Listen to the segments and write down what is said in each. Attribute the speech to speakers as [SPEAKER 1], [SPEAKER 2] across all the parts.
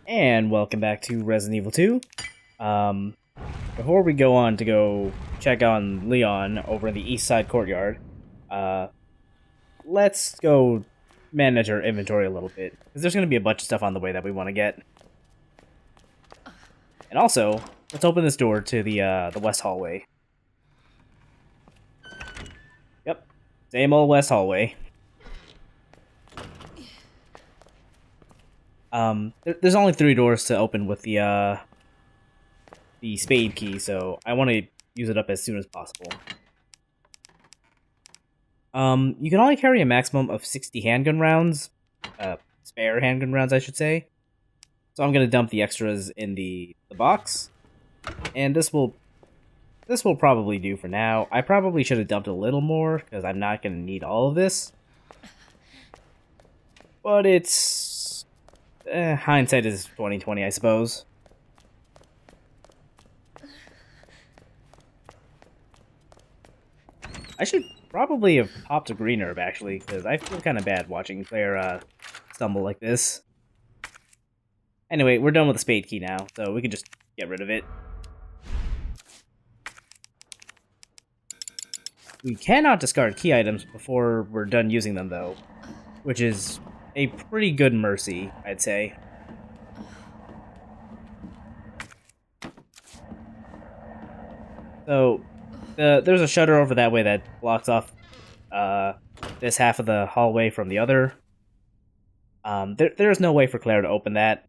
[SPEAKER 1] And welcome back to Resident Evil 2. Before we go on to go check on Leon over in the east side courtyard, let's go manage our inventory a little bit, because there's going to be a bunch of stuff on the way that we want to get. And also, let's open this door to the west hallway. Yep, same old west hallway. There's only 3 doors to open with the spade key, so I want to use it up as soon as possible. You can only carry a maximum of 60 handgun rounds, spare handgun rounds, I should say. So I'm gonna dump the extras in the box, and this will probably do for now. I probably should have dumped a little more because I'm not gonna need all of this, but it's. Hindsight is 20/20, I suppose. I should probably have popped a green herb, actually, because I feel kind of bad watching Claire stumble like this. Anyway, we're done with the spade key now, so we can just get rid of it. We cannot discard key items before we're done using them, though, which is a pretty good mercy, I'd say. So, there's a shutter over that way that blocks off this half of the hallway from the other. There's no way for Claire to open that,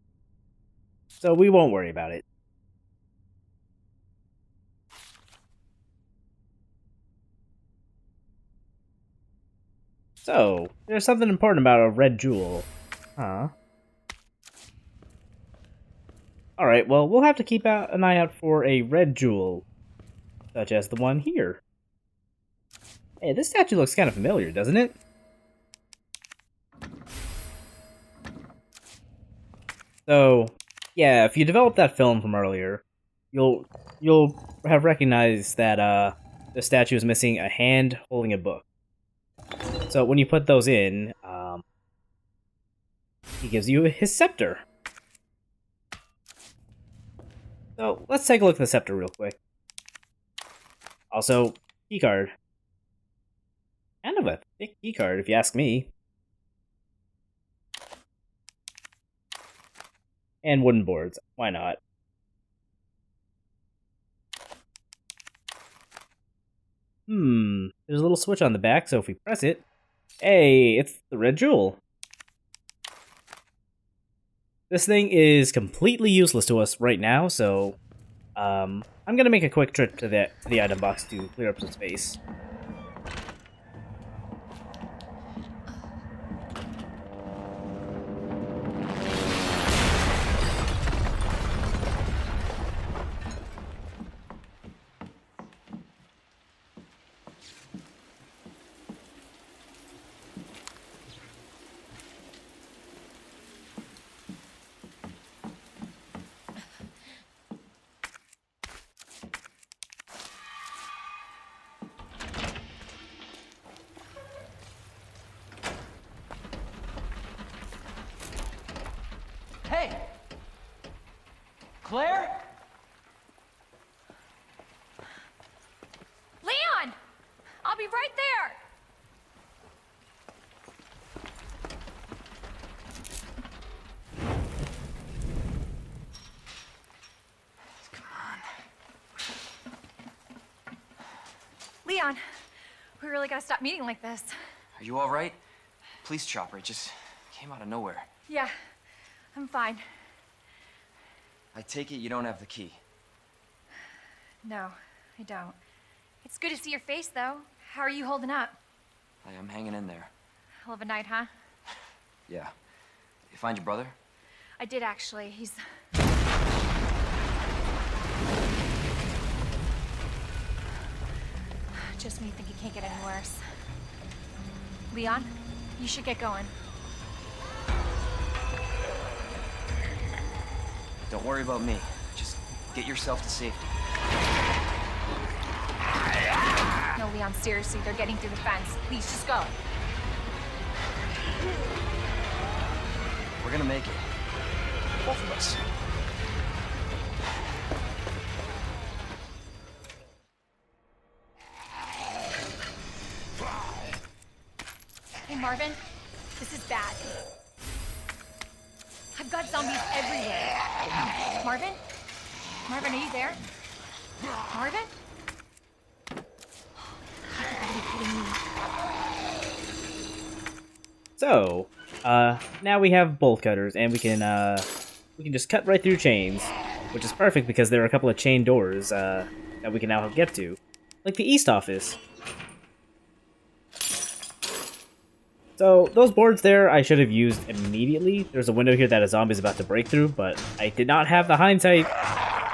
[SPEAKER 1] so we won't worry about it. So, there's something important about a red jewel. Huh. Alright, well, we'll have to keep an eye out for a red jewel, such as the one here. Hey, this statue looks kind of familiar, doesn't it? So, yeah, if you develop that film from earlier, you'll have recognized that the statue is missing a hand holding a book. So when you put those in, he gives you his scepter. So let's take a look at the scepter real quick. Also, keycard. Kind of a thick keycard, if you ask me. And wooden boards. Why not? There's a little switch on the back, so if we press it, hey, it's the red jewel. This thing is completely useless to us right now, so I'm gonna make a quick trip to the item box to clear up some space.
[SPEAKER 2] Hey! Claire?
[SPEAKER 3] Leon! I'll be right there!
[SPEAKER 2] Come on.
[SPEAKER 3] Leon, we really gotta stop meeting like this.
[SPEAKER 2] Are you all right? Police chopper, it just came out of nowhere.
[SPEAKER 3] Yeah, I'm fine.
[SPEAKER 2] I take it you don't have the key.
[SPEAKER 3] No, I don't. It's good to see your face, though. How are you holding up?
[SPEAKER 2] I am hanging in there.
[SPEAKER 3] Hell of a night, huh?
[SPEAKER 2] Yeah. You find your brother?
[SPEAKER 3] I did, actually. He's... Just when you think it can't get any worse. Leon, you should get going.
[SPEAKER 2] Don't worry about me. Just get yourself to safety.
[SPEAKER 3] No, Leon, seriously, they're getting through the fence. Please, just go.
[SPEAKER 2] We're gonna make it.
[SPEAKER 4] both of us.
[SPEAKER 3] Hey, Marvin, this is bad. I've got zombies everywhere. Marvin? Marvin, are you there? Marvin? Are you kidding me?
[SPEAKER 1] So, now we have bolt cutters, and we can just cut right through chains, which is perfect because there are a couple of chain doors, that we can now get to. Like the East office. So, those boards there I should have used immediately. There's a window here that a zombie's about to break through, but I did not have the hindsight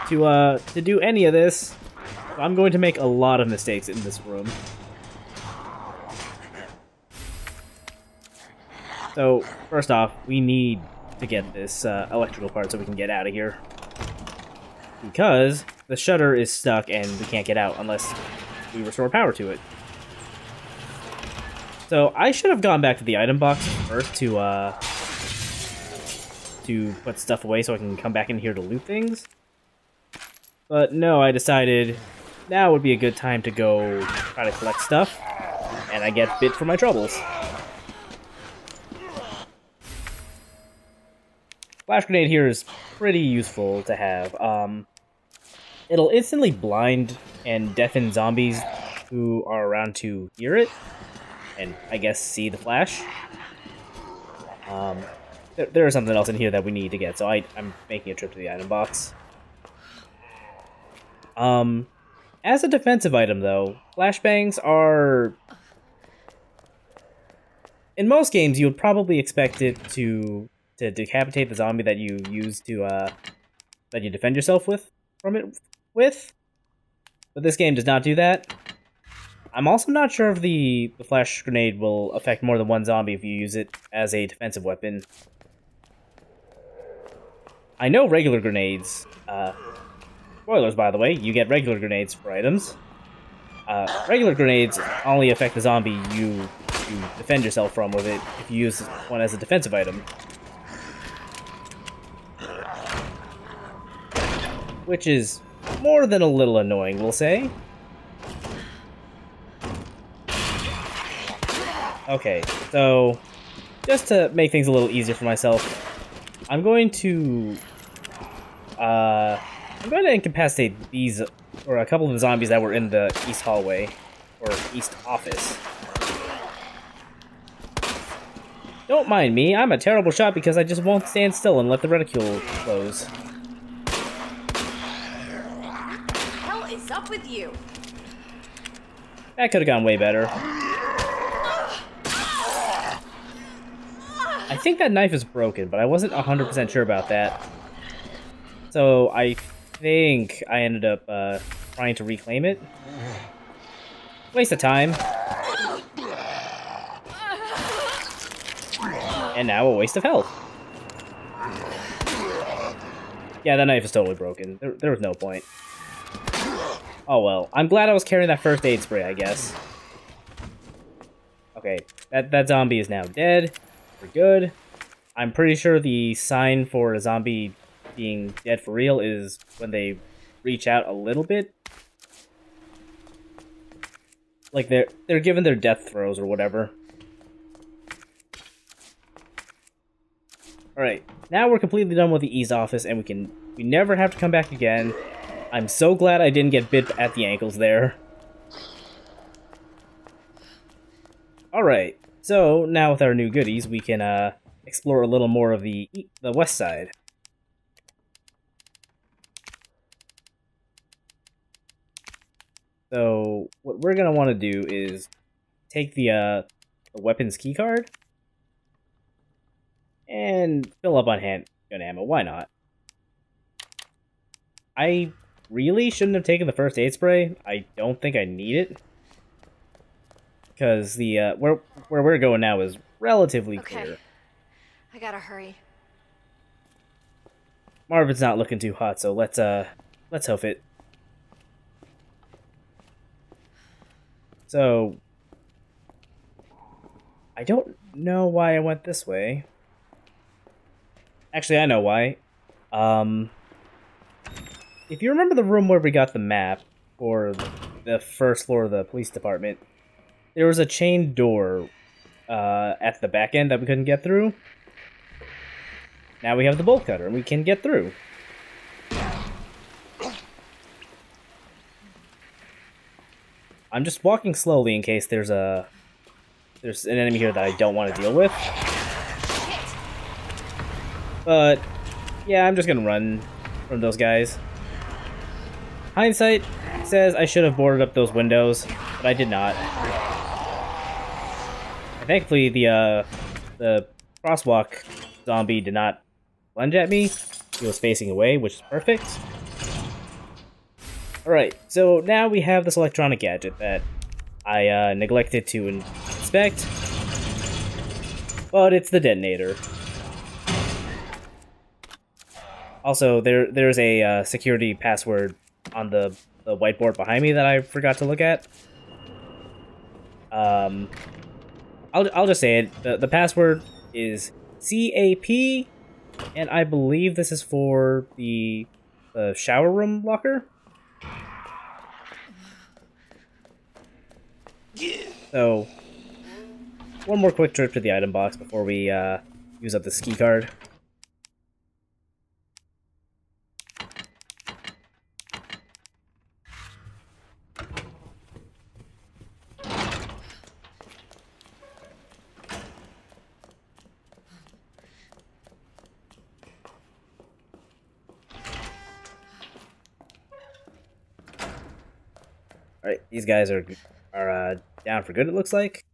[SPEAKER 1] to do any of this. So I'm going to make a lot of mistakes in this room. So, first off, we need to get this electrical part so we can get out of here. Because the shutter is stuck and we can't get out unless we restore power to it. So, I should have gone back to the item box first to put stuff away so I can come back in here to loot things. But no, I decided now would be a good time to go try to collect stuff, and I get bit for my troubles. Flash grenade here is pretty useful to have. It'll instantly blind and deafen zombies who are around to hear it, and I guess see the flash. There is something else in here that we need to get, so I'm making a trip to the item box. As a defensive item, though, flashbangs are... In most games, you would probably expect it to decapitate the zombie that you use to, that you defend yourself with. But this game does not do that. I'm also not sure if the flash grenade will affect more than one zombie if you use it as a defensive weapon. I know regular grenades, spoilers by the way, you get regular grenades for items. Regular grenades only affect the zombie you defend yourself from with it if you use one as a defensive item. Which is more than a little annoying, we'll say. Okay, so just to make things a little easier for myself, I'm going to incapacitate these, or a couple of the zombies that were in the east hallway, or east office. Don't mind me, I'm a terrible shot because I just won't stand still and let the reticule close.
[SPEAKER 3] What the hell is up with you?
[SPEAKER 1] That could have gone way better. I think that knife is broken, but I wasn't 100% sure about that. So I think I ended up trying to reclaim it. Waste of time. And now a waste of health. Yeah, that knife is totally broken. There was no point. Oh well. I'm glad I was carrying that first aid spray, I guess. Okay, that zombie is now dead. We're good. I'm pretty sure the sign for a zombie being dead for real is when they reach out a little bit. Like they're given their death throes or whatever. Alright, now we're completely done with the East office and we never have to come back again. I'm so glad I didn't get bit at the ankles there. Alright, so now with our new goodies, we can explore a little more of the west side. So what we're gonna want to do is take the weapons keycard and fill up on handgun ammo. Why not? I really shouldn't have taken the first aid spray. I don't think I need it because the where we're going now is relatively clear.
[SPEAKER 3] I gotta hurry.
[SPEAKER 1] Marvin's not looking too hot, so let's hoof it. So I don't know why I went this way. Actually, I know why. If you remember the room where we got the map for the first floor of the police department, there was a chain door at the back end that we couldn't get through. Now we have the bolt cutter and we can get through. I'm just walking slowly in case there's an enemy here that I don't want to deal with. But yeah, I'm just gonna run from those guys. Hindsight says I should have boarded up those windows, but I did not. And thankfully, the crosswalk zombie did not lunge at me. He was facing away, which is perfect. Alright, so now we have this electronic gadget that I neglected to inspect, but it's the detonator. Also, there's a security password on the whiteboard behind me that I forgot to look at. I'll just say it. The password is CAP, and I believe this is for the shower room locker. So, one more quick trip to the item box before we use up the ski card. Alright, these guys are down for good, it looks like.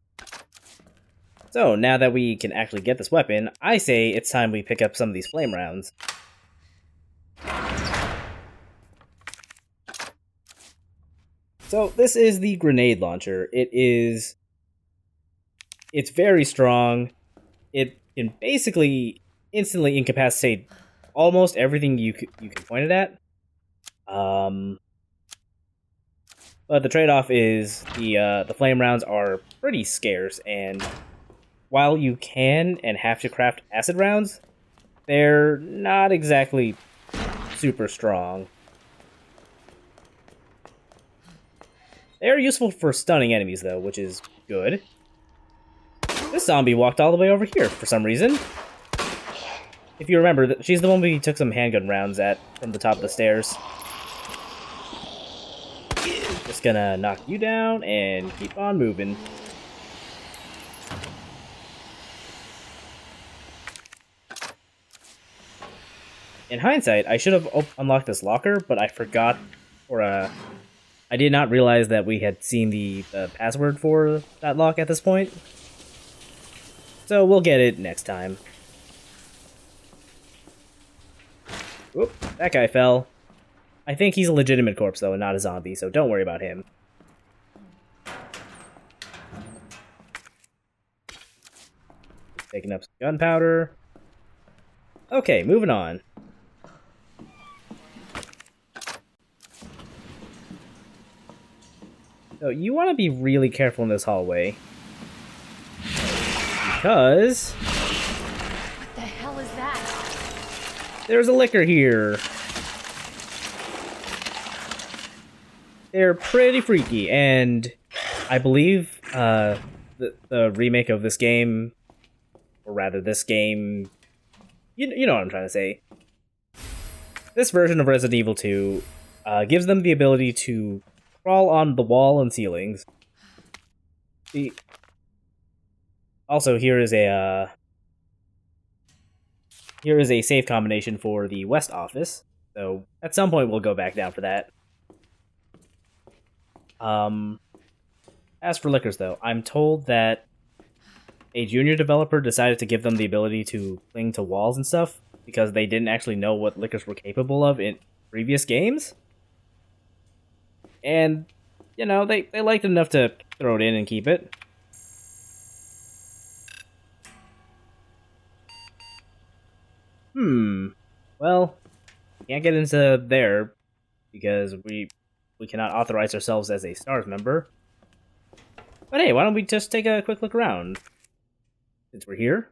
[SPEAKER 1] So, now that we can actually get this weapon, I say it's time we pick up some of these flame rounds. So, this is the grenade launcher. It's very strong. It can basically instantly incapacitate almost everything you can point it at. But the trade-off is the flame rounds are pretty scarce, and while you can and have to craft acid rounds, they're not exactly super strong. They are useful for stunning enemies, though, which is good. This zombie walked all the way over here for some reason. If you remember, she's the one we took some handgun rounds at from the top of the stairs. Just gonna knock you down and keep on moving. In hindsight, I should have unlocked this locker, but I forgot, or I did not realize that we had seen the password for that lock at this point. So we'll get it next time. Whoop, that guy fell. I think he's a legitimate corpse, though, and not a zombie, so don't worry about him. Taking up some gunpowder. Okay, moving on. So, you want to be really careful in this hallway. Because...
[SPEAKER 3] What the hell is that?
[SPEAKER 1] there's a liquor here. They're pretty freaky, and I believe the remake of this game, or rather this game, you know what I'm trying to say. This version of Resident Evil 2 gives them the ability to crawl on the wall and ceilings. Also, here is a save combination for the West office, so at some point we'll go back down for that. As for liquors, though, I'm told that a junior developer decided to give them the ability to cling to walls and stuff because they didn't actually know what liquors were capable of in previous games. And, you know, they liked it enough to throw it in and keep it. Well, we can't get into there because we cannot authorize ourselves as a STARS member. But hey, why don't we just take a quick look around? Since we're here.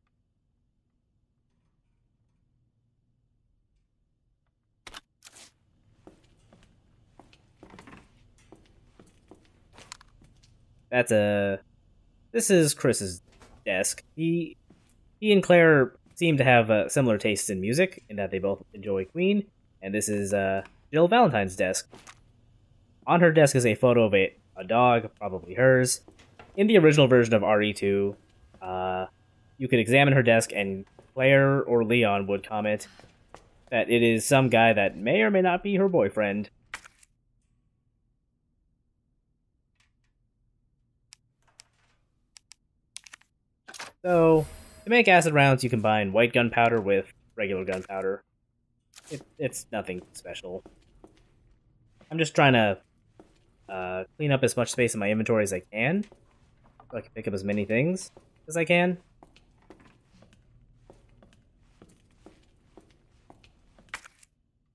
[SPEAKER 1] This is Chris's desk. He and Claire seem to have similar tastes in music, in that they both enjoy Queen, and this is Jill Valentine's desk. On her desk is a photo of a dog, probably hers. In the original version of RE2, you could examine her desk, and Claire or Leon would comment that it is some guy that may or may not be her boyfriend. So, to make acid rounds, you combine white gunpowder with regular gunpowder. It's nothing special. I'm just trying to clean up as much space in my inventory as I can, so I can pick up as many things as I can.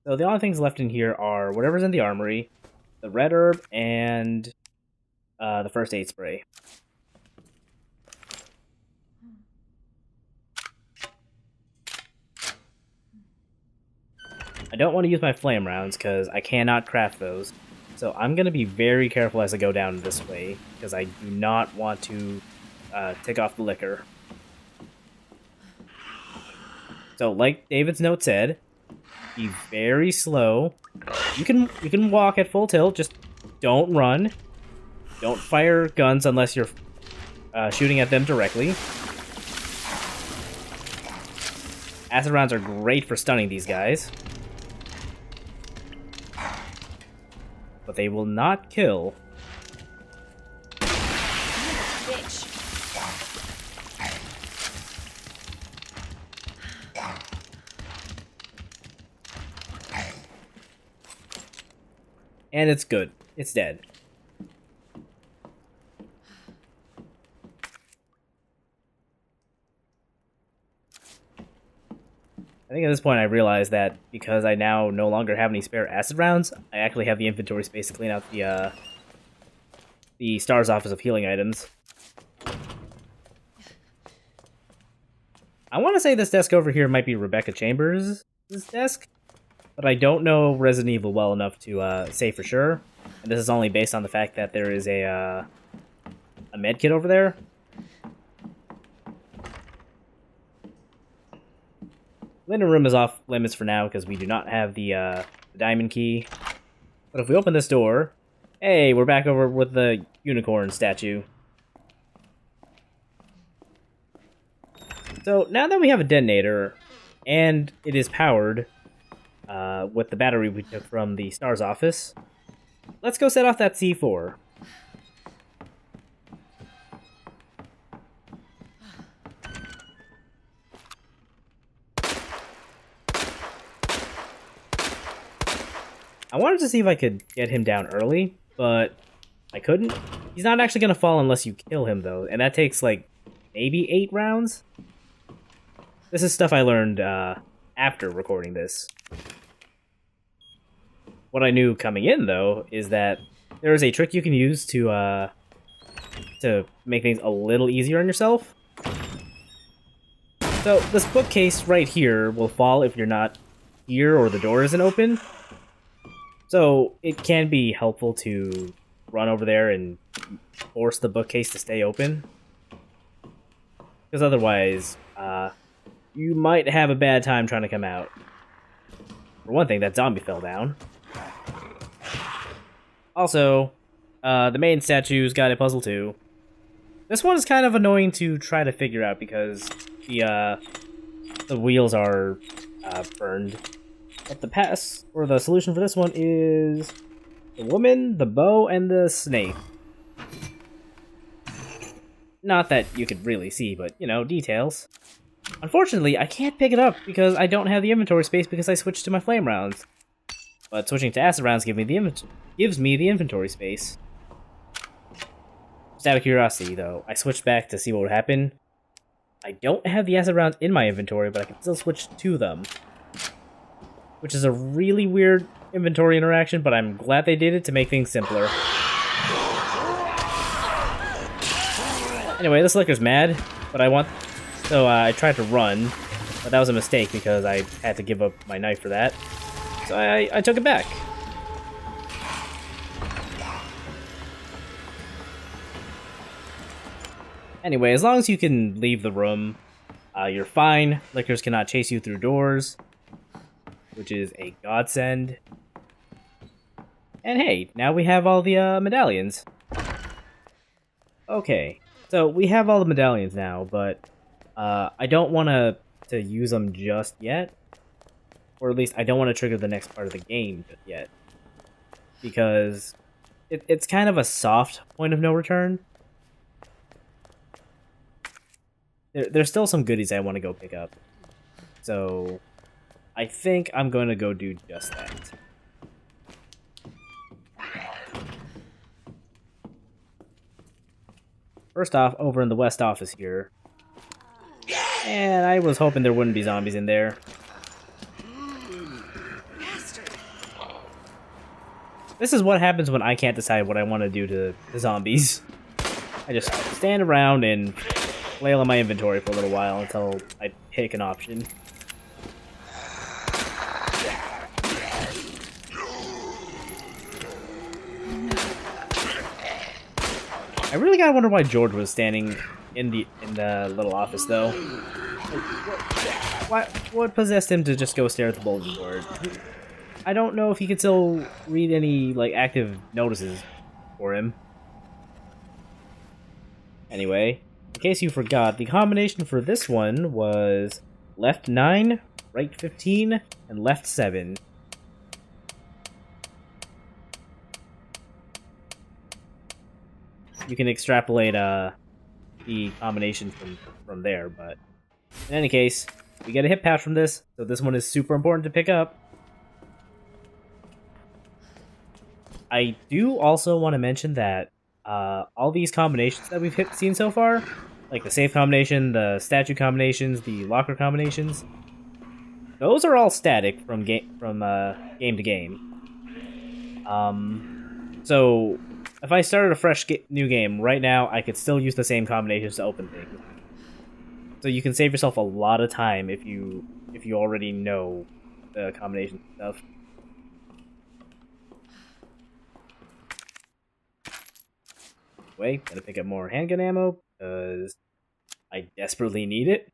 [SPEAKER 1] So the only things left in here are whatever's in the armory, the red herb, and the first aid spray. I don't want to use my flame rounds because I cannot craft those. So I'm going to be very careful as I go down this way, because I do not want to take off the liquor. So like David's note said, be very slow. You can walk at full tilt, just don't run. Don't fire guns unless you're shooting at them directly. Acid rounds are great for stunning these guys, but they will not kill.
[SPEAKER 3] Bitch.
[SPEAKER 1] And it's good. It's dead. I think at this point I realized that because I now no longer have any spare acid rounds, I actually have the inventory space to clean out the Star's Office of Healing items. I want to say this desk over here might be Rebecca Chambers' desk, but I don't know Resident Evil well enough to say for sure. And this is only based on the fact that there is a med kit over there. Linen room is off limits for now because we do not have the diamond key. But if we open this door, hey, we're back over with the unicorn statue. So now that we have a detonator, and it is powered with the battery we took from the Star's office, let's go set off that C4. I wanted to see if I could get him down early, but I couldn't. He's not actually going to fall unless you kill him, though, and that takes, like, maybe 8 rounds? This is stuff I learned after recording this. What I knew coming in, though, is that there is a trick you can use to make things a little easier on yourself. So, this bookcase right here will fall if you're not here or the door isn't open. So, it can be helpful to run over there and force the bookcase to stay open. Because otherwise, you might have a bad time trying to come out. For one thing, that zombie fell down. Also, the main statue's got a puzzle too. This one is kind of annoying to try to figure out because the wheels are burned. But the solution for this one is the woman, the bow, and the snake. Not that you could really see, but, you know, details. Unfortunately, I can't pick it up because I don't have the inventory space because I switched to my flame rounds. But switching to acid rounds gives me the inventory space. Just out of curiosity, though, I switched back to see what would happen. I don't have the acid rounds in my inventory, but I can still switch to them. Which is a really weird inventory interaction, but I'm glad they did it to make things simpler. Anyway, this liquor's mad, but so I tried to run, but that was a mistake because I had to give up my knife for that. So I took it back. Anyway, as long as you can leave the room, you're fine. Lickers cannot chase you through doors, which is a godsend. And hey, now we have all the medallions. Okay, so we have all the medallions now, but I don't want to use them just yet. Or at least I don't want to trigger the next part of the game just yet. Because it's kind of a soft point of no return. There's still some goodies I want to go pick up. So I think I'm going to go do just that. First off, over in the west office here. And I was hoping there wouldn't be zombies in there. This is what happens when I can't decide what I want to do to the zombies. I just stand around and flail in my inventory for a little while until I pick an option. I really gotta wonder why George was standing in the little office though. Like, what possessed him to just go stare at the bulletin board? I don't know if he could still read any like active notices for him. Anyway, in case you forgot, the combination for this one was left 9, right 15, and left 7. You can extrapolate the combination from there, but in any case, we get a hit patch from this, so this one is super important to pick up. I do also want to mention that all these combinations that we've seen so far, like the safe combination, the statue combinations, the locker combinations, those are all static from game to game. So if I started a fresh new game right now, I could still use the same combinations to open things. So you can save yourself a lot of time if you already know the combination stuff. Wait, gotta pick up more handgun ammo because I desperately need it.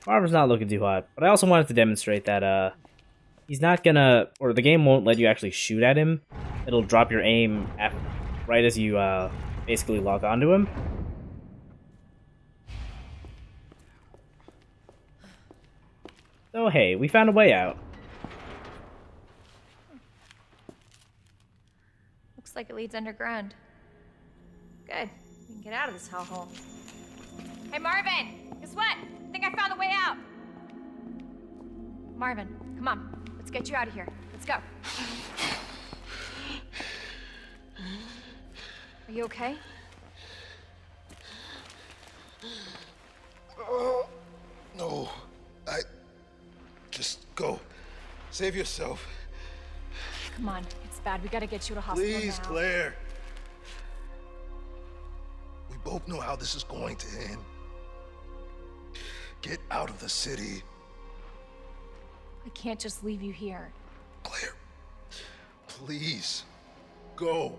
[SPEAKER 1] Marvin's not looking too hot, but I also wanted to demonstrate that he's not gonna, or the game won't let you actually shoot at him. It'll drop your aim right as you basically lock onto him. So hey, we found a way out.
[SPEAKER 3] Looks like it leads underground. Good. We can get out of this hellhole. Hey, Marvin! Guess what? I think I found the way out! Marvin, come on. Let's get you out of here. Let's go. Are you okay?
[SPEAKER 4] No. Just go. Save yourself.
[SPEAKER 3] Come on. It's bad. We gotta get you to hospital
[SPEAKER 4] Please,
[SPEAKER 3] now.
[SPEAKER 4] Claire. We both know how this is going to end. Get out of the city.
[SPEAKER 3] I can't just leave you here.
[SPEAKER 4] Claire, please, go.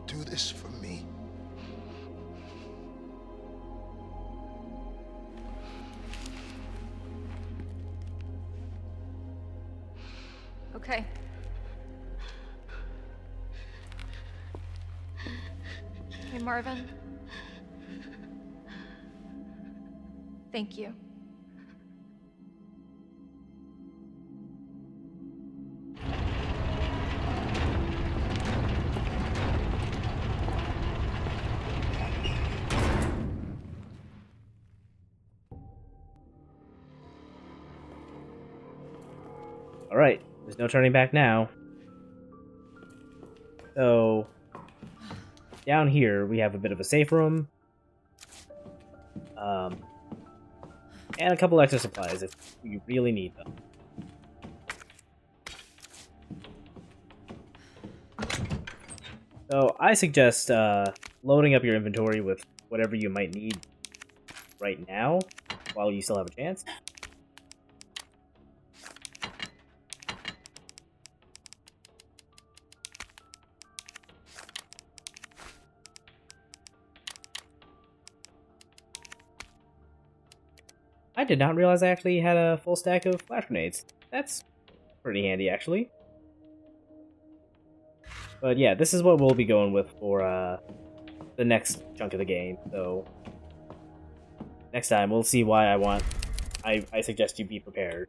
[SPEAKER 4] Do this for me.
[SPEAKER 3] Okay. Hey, Marvin. Thank you.
[SPEAKER 1] Alright, there's no turning back now. So, down here we have a bit of a safe room. And a couple extra supplies if you really need them. So I suggest loading up your inventory with whatever you might need right now while you still have a chance. I did not realize I actually had a full stack of flash grenades. That's pretty handy, actually. But yeah, this is what we'll be going with for the next chunk of the game. So next time we'll see why I suggest you be prepared.